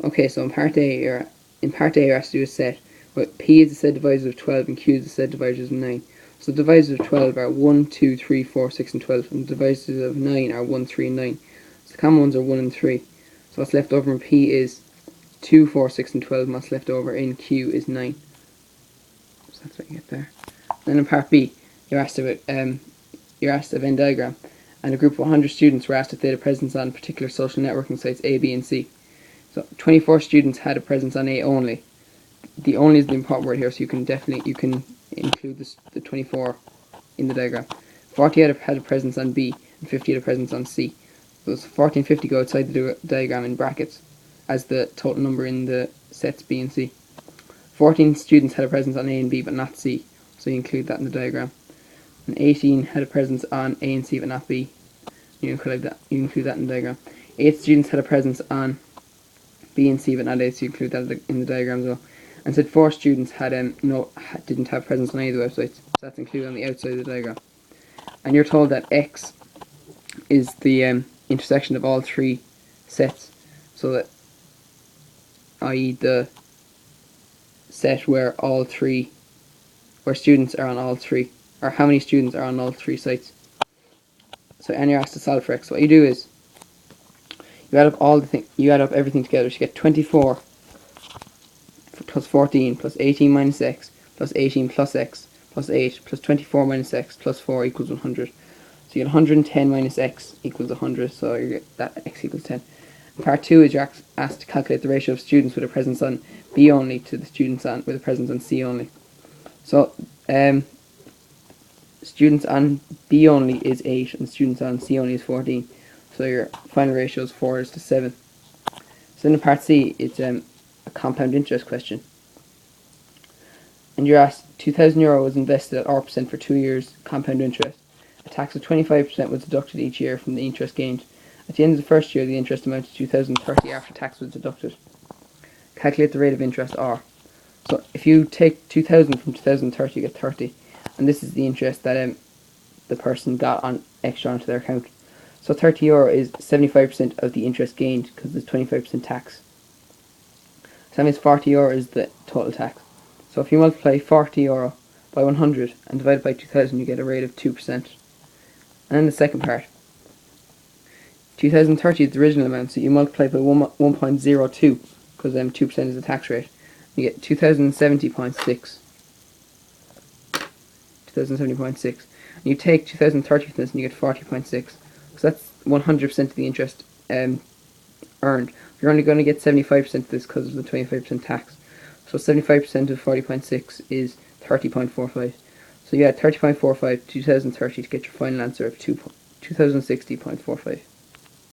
Okay, so in part A, you're asked to do a set. Well, P is the set divisor of 12 and Q is the set divisors of 9. So the divisors of 12 are 1, 2, 3, 4, 6 and 12, and the divisors of 9 are 1, 3 and 9. So the common ones are 1 and 3. So what's left over in P is 2, 4, 6 and 12, and what's left over in Q is 9. So that's what you get there. Then in part B, you're asked a Venn diagram, and a group of 100 students were asked if they had a presence on particular social networking sites A, B and C. So 24 students had a presence on A only. The only is the important word here, so you can include the 24 in the diagram. 40 had a presence on B, and 50 had a presence on C. Those 40 and 50 go outside the diagram in brackets as the total number in the sets B and C. 14 students had a presence on A and B but not C, so you include that in the diagram. And 18 had a presence on A and C but not B. You include that in the diagram. 8 students had a presence on B and C but not A, so you include that in the diagram as well. And said 4 students didn't have presence on any of the websites, so that's included on the outside of the diagram. And you're told that X is the intersection of all 3 sets, so that, i.e. the set where students are on all 3, or how many students are on all 3 sites. So, and you're asked to solve for X. So what you do is you add up everything together. So you get 24 plus 14 plus 18 minus X plus 18 plus X plus 8 plus 24 minus X plus 4 equals 100. So you get 110 minus X equals 100, so you get that X equals 10. Part 2 is you're asked to calculate the ratio of students with a presence on B only to the students with a presence on C only. So students on B only is 8 and students on C only is 14. So your final ratio is 4:7. So in part C, it's a compound interest question. And you're asked €2,000 was invested at R% for 2 years compound interest. A tax of 25% was deducted each year from the interest gained. At the end of the first year, the interest amounted to 2,030 after tax was deducted. Calculate the rate of interest R. So if you take 2,000 from 2,030, you get 30. And this is the interest that the person got on extra onto their account. So €30 is 75% of the interest gained because there's 25% tax. So that means €40 is the total tax. So if you multiply €40 by 100 and divide it by 2,000, you get a rate of 2%. And then the second part. 2,030 is the original amount, so you multiply by 1.02 because 2% is the tax rate. You get 2,070.6. 2,070.6. And you take 2,030 from this and you get 40.6. So that's 100% of the interest earned. You're only going to get 75% of this because of the 25% tax. So 75% of 40.6 is 30.45. So you add 30.45 to 2030 to get your final answer of 2060.45.